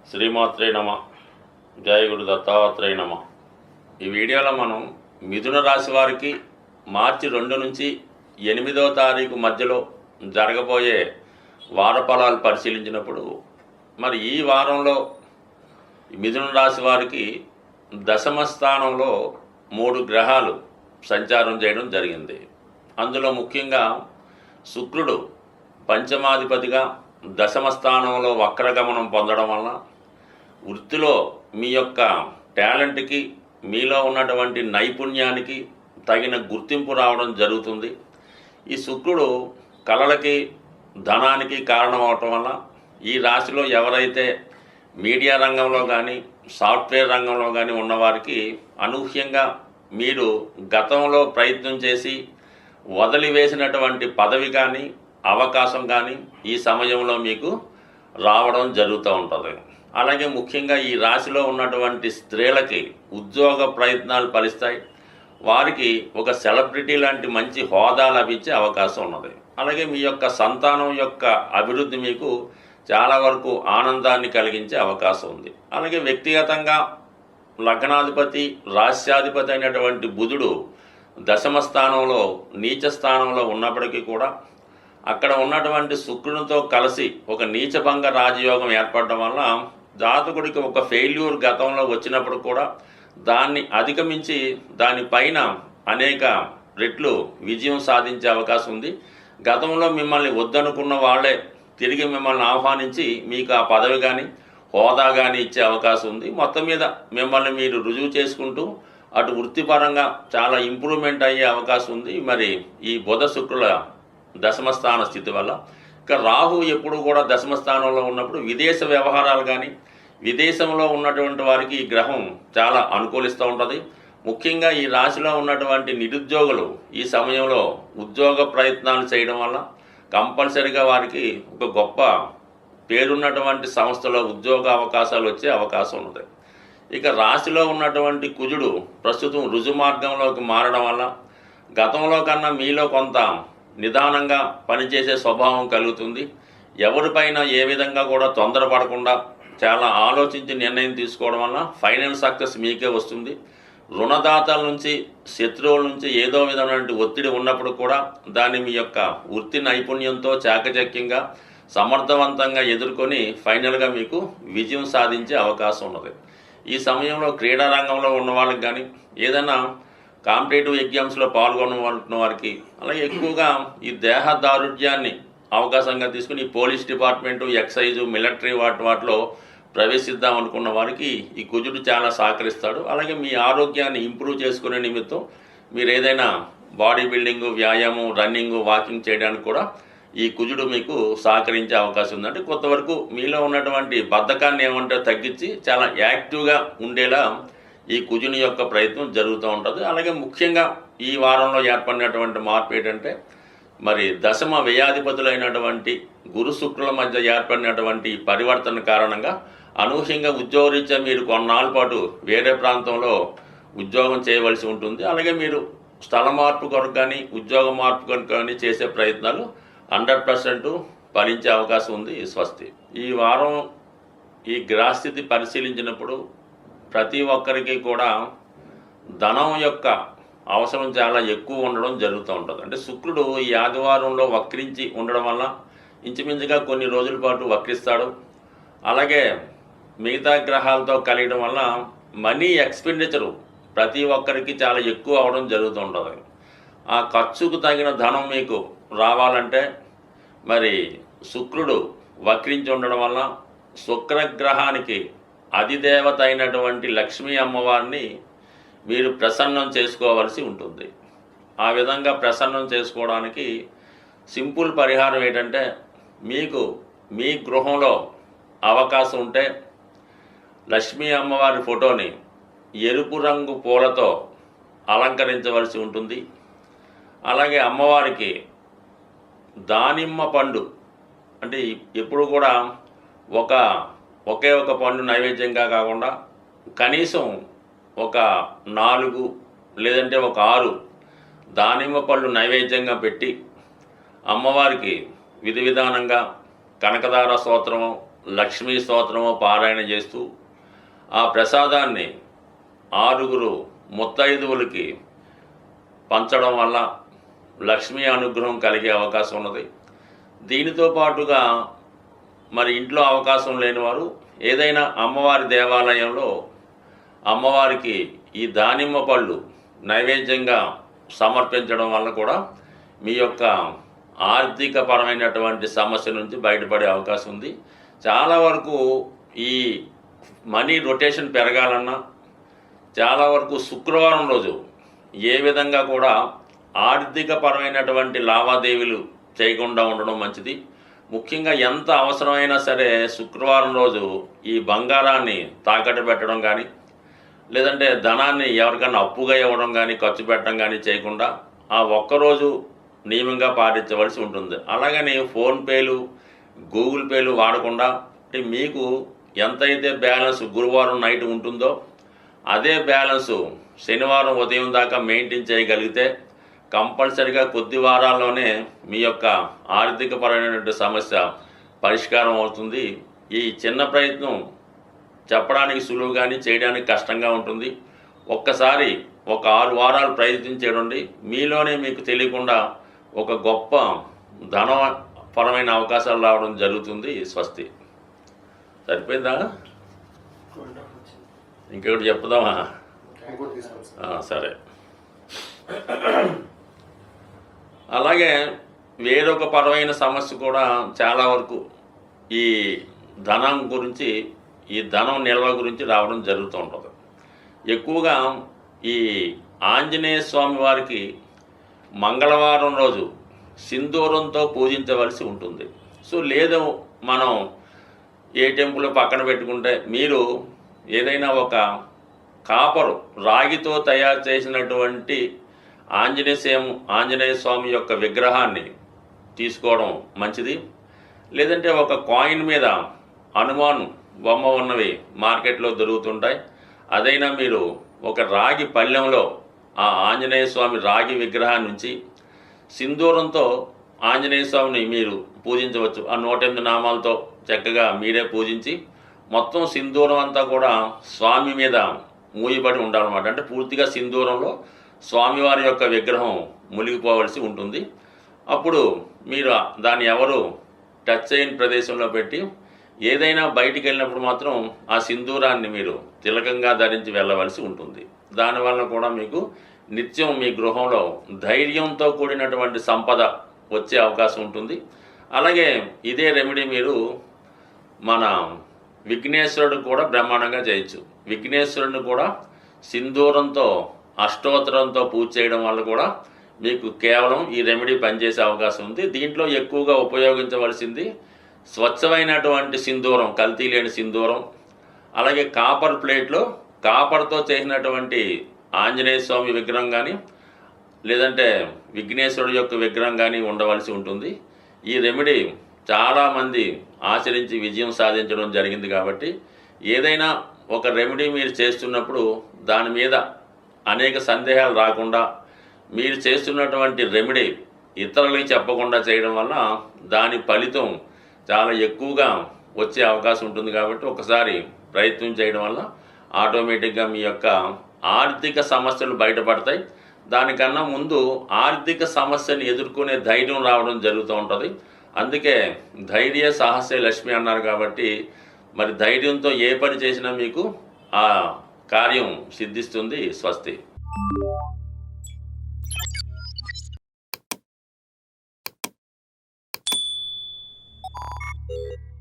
శ్రీమాత్రే నమ. జయ గురు దత్తాత్రేయ నమ. ఈ వీడియోలో మనం మిథున రాశి వారికి మార్చి 2 నుంచి 8వ తారీఖు మధ్యలో జరగబోయే వార ఫలాలు పరిశీలించినప్పుడు మరి ఈ వారంలో మిథున రాశి వారికి దశమ స్థానంలో 3 గ్రహాలు సంచారం చేయడం జరిగింది. అందులో ముఖ్యంగా శుక్రుడు పంచమాధిపతిగా దశమ స్థానంలో వక్రగమనం పొందడం వల్ల వృత్తిలో మీ యొక్క టాలెంట్కి, మీలో ఉన్నటువంటి నైపుణ్యానికి తగిన గుర్తింపు రావడం జరుగుతుంది. ఈ శుక్రుడు కళలకి, ధనానికి కారణమవటం వల్ల ఈ రాశిలో ఎవరైతే మీడియా రంగంలో కానీ, సాఫ్ట్వేర్ రంగంలో కానీ ఉన్నవారికి అనూహ్యంగా మీరు గతంలో ప్రయత్నం చేసి వదిలివేసినటువంటి పదవి కానీ, అవకాశం కానీ ఈ సమయంలో మీకు రావడం జరుగుతూ ఉంటుంది. అలాగే ముఖ్యంగా ఈ రాశిలో ఉన్నటువంటి స్త్రీలకి ఉద్యోగ ప్రయత్నాలు ఫలిస్తాయి. వారికి ఒక సెలబ్రిటీ లాంటి మంచి హోదా లభించే అవకాశం ఉన్నది. అలాగే మీ యొక్క సంతానం యొక్క అభివృద్ధి మీకు చాలా వరకు ఆనందాన్ని కలిగించే అవకాశం ఉంది. అలాగే వ్యక్తిగతంగా లగ్నాధిపతి, రాశ్యాధిపతి అయినటువంటి బుధుడు దశమ స్థానంలో, నీచ స్థానంలో ఉన్నప్పటికీ కూడా అక్కడ ఉన్నటువంటి శుక్రునితో కలిసి ఒక నీచభంగ రాజయోగం ఏర్పడడం వల్ల జాతకుడికి ఒక ఫెయిల్యూర్ గతంలో వచ్చినప్పుడు కూడా దాన్ని అధిగమించి దానిపైన అనేక రెట్లు విజయం సాధించే అవకాశం ఉంది. గతంలో మిమ్మల్ని వద్దనుకున్న వాళ్ళే తిరిగి మిమ్మల్ని ఆహ్వానించి మీకు ఆ పదవి కానీ, హోదా కానీ ఇచ్చే అవకాశం ఉంది. మొత్తం మీద మిమ్మల్ని మీరు రుజువు చేసుకుంటూ అటు వృత్తిపరంగా చాలా ఇంప్రూవ్మెంట్ అయ్యే అవకాశం ఉంది. మరి ఈ బుధ శుక్రుల దశమస్థాన స్థితి వల్ల ఇక రాహు ఎప్పుడు కూడా దశమస్థానంలో ఉన్నప్పుడు విదేశ వ్యవహారాలు కానీ, విదేశంలో ఉన్నటువంటి వారికి ఈ గ్రహం చాలా అనుకూలిస్తూ ఉంటుంది. ముఖ్యంగా ఈ రాశిలో ఉన్నటువంటి నిరుద్యోగులు ఈ సమయంలో ఉద్యోగ ప్రయత్నాలు చేయడం వల్ల కంపల్సరిగా వారికి ఒక గొప్ప పేరున్నటువంటి సంస్థలో ఉద్యోగ అవకాశాలు వచ్చే అవకాశం ఉంది. ఇక రాశిలో ఉన్నటువంటి కుజుడు ప్రస్తుతం రుజుమార్గంలోకి మారడం వల్ల గతంలో కన్నా మీలో కొంత నిదానంగా పనిచేసే స్వభావం కలుగుతుంది. ఎవరిపైన ఏ విధంగా కూడా తొందరపడకుండా చాలా ఆలోచించి నిర్ణయం తీసుకోవడం వల్ల ఫైనల్ సక్సెస్ మీకే వస్తుంది. రుణదాతల నుంచి, శత్రువుల నుంచి ఏదో విధమైన ఒత్తిడి ఉన్నప్పుడు కూడా దాన్ని మీ యొక్క వృత్తి నైపుణ్యంతో చాకచక్యంగా సమర్థవంతంగా ఎదుర్కొని ఫైనల్గా మీకు విజయం సాధించే అవకాశం ఉన్నది. ఈ సమయంలో క్రీడా రంగంలో ఉన్న వాళ్ళకి కానీ, ఏదైనా కాంపిటేటివ్ ఎగ్జామ్స్లో పాల్గొన్న వారికి, అలాగే ఎక్కువగా ఈ దేహ దారుఢ్యాన్ని అవకాశంగా తీసుకుని ఈ పోలీస్ డిపార్ట్మెంటు, ఎక్సైజు, మిలిటరీ వాటిలో ప్రవేశిద్దాం అనుకున్న వారికి ఈ కుజుడు చాలా సహకరిస్తాడు. అలాగే మీ ఆరోగ్యాన్ని ఇంప్రూవ్ చేసుకునే నిమిత్తం మీరు ఏదైనా బాడీ బిల్డింగు, వ్యాయామం, రన్నింగు, వాకింగ్ చేయడానికి కూడా ఈ కుజుడు మీకు సహకరించే అవకాశం ఉంది. అంటే కొంతవరకు మీలో ఉన్నటువంటి బద్ధకాన్ని ఏమంటే తగ్గించి చాలా యాక్టివ్గా ఉండేలా ఈ కుజుని యొక్క ప్రయత్నం జరుగుతూ ఉంటుంది. అలాగే ముఖ్యంగా ఈ వారంలో ఏర్పడినటువంటి మార్పు ఏంటంటే మరి దశమ వ్యయాధిపతులైనటువంటి గురు శుక్రుల మధ్య ఏర్పడినటువంటి పరివర్తన కారణంగా అనూహ్యంగా ఉద్యోగరీత్యా మీరు కొన్నాళ్ళ పాటు వేరే ప్రాంతంలో ఉద్యోగం చేయవలసి ఉంటుంది. అలాగే మీరు స్థల మార్పు కొరకు కానీ, ఉద్యోగ మార్పు కొరకు కానీ చేసే ప్రయత్నాలు 100% ఫలించే అవకాశం ఉంది. స్వస్తి. ఈ వారం ఈ గ్రహస్థితి పరిశీలించినప్పుడు ప్రతి ఒక్కరికి కూడా ధనం యొక్క అవసరం చాలా ఎక్కువ ఉండడం జరుగుతూ ఉంటుంది. అంటే శుక్రుడు ఈ ఆదివారంలో వక్రించి ఉండడం వల్ల ఇంచుమించుగా కొన్ని రోజుల పాటు వక్రిస్తాడు. అలాగే మిగతా గ్రహాలతో కలియడం వల్ల మనీ ఎక్స్పెండిచరు ప్రతి ఒక్కరికి చాలా ఎక్కువ అవడం జరుగుతూ ఉంటుంది. ఆ ఖర్చుకు తగిన ధనం మీకు రావాలంటే మరి శుక్రుడు వక్రించి ఉండడం వల్ల శుక్రగ్రహానికి అధిదేవత అయినటువంటి లక్ష్మీ అమ్మవారిని మీరు ప్రసన్నం చేసుకోవలసి ఉంటుంది. ఆ విధంగా ప్రసన్నం చేసుకోవడానికి సింపుల్ పరిహారం ఏంటంటే మీకు మీ గృహంలో అవకాశం ఉంటే లక్ష్మీ అమ్మవారి ఫోటోని ఎరుపు రంగు పూలతో అలంకరించవలసి ఉంటుంది. అలాగే అమ్మవారికి దానిమ్మ పండు, అంటే ఎప్పుడు కూడా ఒకే ఒక పండు నైవేద్యంగా కాకుండా కనీసం ఒక 4 లేదంటే ఒక 6 దానిమ్మ పళ్ళు నైవేద్యంగా పెట్టి అమ్మవారికి విధి విధానంగా కనకదార స్తోత్రము, లక్ష్మీ స్తోత్రము పారాయణ చేస్తూ ఆ ప్రసాదాన్ని 6 ముత్తైదువులకి పంచడం వల్ల లక్ష్మీ అనుగ్రహం కలిగే అవకాశం ఉన్నది. దీనితో పాటుగా మరి ఇంట్లో అవకాశం లేని వారు ఏదైనా అమ్మవారి దేవాలయంలో అమ్మవారికి ఈ దానిమ్మ పళ్ళు నైవేద్యంగా సమర్పించడం వల్ల కూడా మీ యొక్క ఆర్థికపరమైనటువంటి సమస్య నుంచి బయటపడే అవకాశం ఉంది. చాలా వరకు ఈ మనీ రొటేషన్ పెరగాలన్నా చాలా వరకు శుక్రవారం రోజు ఏ విధంగా కూడా ఆర్థికపరమైనటువంటి లావాదేవీలు చేయకుండా ఉండడం మంచిది. ముఖ్యంగా ఎంత అవసరమైనా సరే శుక్రవారం రోజు ఈ బంగారాన్ని తాకట్టు పెట్టడం కానీ లేదంటే ధనాన్ని ఎవరికైనా అప్పుగా ఇవ్వడం కానీ ఖర్చు పెట్టడం కానీ చేయకుండా ఆ ఒక్కరోజు నియమంగా పాటించవలసి ఉంటుంది. అలాగని ఫోన్పేలు గూగుల్ పేలు వాడకుండా మీకు ఎంతైతే బ్యాలెన్స్ గురువారం నైట్ ఉంటుందో అదే బ్యాలెన్సు శనివారం ఉదయం దాకా మెయింటైన్ చేయగలిగితే కంపల్సరిగా కొద్ది వారాల్లోనే మీ యొక్క ఆర్థికపరమైనటువంటి సమస్య పరిష్కారం అవుతుంది. ఈ చిన్న ప్రయత్నం చెప్పడానికి సులువు కానీ చేయడానికి కష్టంగా ఉంటుంది. ఒక్కసారి ఒక 6 వారాలు ప్రయత్నించేయండి. మీలోనే మీకు తెలియకుండా ఒక గొప్ప ధనపరమైన అవకాశాలు రావడం జరుగుతుంది. స్వస్తి. సరిపోయిందా? ఇంకొకటి చెప్పుదామా? సరే. అలాగే వేరొక పరమైన సమస్య కూడా చాలా వరకు ఈ ధనం గురించి ఈ ధనం నిల్వ గురించి రావడం జరుగుతూ ఉంటుంది. ఎక్కువగా ఈ ఆంజనేయ స్వామి వారికి మంగళవారం రోజు సింధూరంతో పూజించవలసి ఉంటుంది. సో లేదు మనం ఏ టెంపుల్ పక్కన పెట్టుకుంటే మీరు ఏదైనా ఒక కాపరు రాగితో తయారు చేసినటువంటి ఆంజనేయ స్వామి యొక్క విగ్రహాన్ని తీసుకోవడం మంచిది. లేదంటే ఒక కాయిన్ మీద హనుమాన్ బొమ్మ ఉన్నవి మార్కెట్లో దొరుకుతుంటాయి. అదైనా మీరు ఒక రాగి పళ్ళెంలో ఆ ఆంజనేయ స్వామి రాగి విగ్రహాన్ని ఉంచి సింధూరంతో ఆంజనేయ స్వామిని మీరు పూజించవచ్చు. ఆ 108 నామాలతో చక్కగా మీరే పూజించి మొత్తం సింధూరం అంతా కూడా స్వామి మీద మూయబడి ఉండాలన్నమాట. అంటే పూర్తిగా సింధూరంలో స్వామివారి యొక్క విగ్రహం మునిగిపోవలసి ఉంటుంది. అప్పుడు మీరు దాన్ని ఎవరు టచ్ చేయని ప్రదేశంలో పెట్టి ఏదైనా బయటికి వెళ్ళినప్పుడు మాత్రం ఆ సింధూరాన్ని మీరు తిలకంగా ధరించి వెళ్ళవలసి ఉంటుంది. దానివల్ల కూడా మీకు నిత్యం మీ గృహంలో ధైర్యంతో కూడినటువంటి సంపద వచ్చే అవకాశం ఉంటుంది. అలాగే ఇదే రెమెడీ మీరు మన విఘ్నేశ్వరుడు కూడా బ్రహ్మాండంగా చేయొచ్చు. విఘ్నేశ్వరుడిని కూడా సింధూరంతో అష్టోత్తరంతో పూజ చేయడం వల్ల కూడా మీకు కేవలం ఈ రెమెడీ పనిచేసే అవకాశం ఉంది. దీంట్లో ఎక్కువగా ఉపయోగించవలసింది స్వచ్ఛమైనటువంటి సింధూరం, కల్తీ లేని సింధూరం. అలాగే కాపర్ ప్లేట్లో కాపర్తో చేసినటువంటి ఆంజనేయ స్వామి విగ్రహం కానీ లేదంటే విఘ్నేశ్వరుడు యొక్క విగ్రహం కానీ ఉండవలసి ఉంటుంది. ఈ రెమెడీ చాలామంది ఆచరించి విజయం సాధించడం జరిగింది. కాబట్టి ఏదైనా ఒక రెమెడీ మీరు చేస్తున్నప్పుడు దాని మీద అనేక సందేహాలు రాకుండా మీరు చేస్తున్నటువంటి రెమెడీ ఇతరులకి చెప్పకుండా చేయడం వల్ల దాని ఫలితం చాలా ఎక్కువగా వచ్చే అవకాశం ఉంటుంది. కాబట్టి ఒకసారి ప్రయత్నం చేయడం వల్ల ఆటోమేటిక్గా మీ యొక్క ఆర్థిక సమస్యలు బయటపడతాయి. దానికన్నా ముందు ఆర్థిక సమస్యని ఎదుర్కొనే ధైర్యం రావడం జరుగుతూ ఉంటుంది. అందుకే ధైర్య సాహసే లక్ష్మి అన్నారు. కాబట్టి మరి ధైర్యంతో ఏ పని చేసినా మీకు ఆ కార్యం సిద్ధిస్తుంది. స్వస్తి. you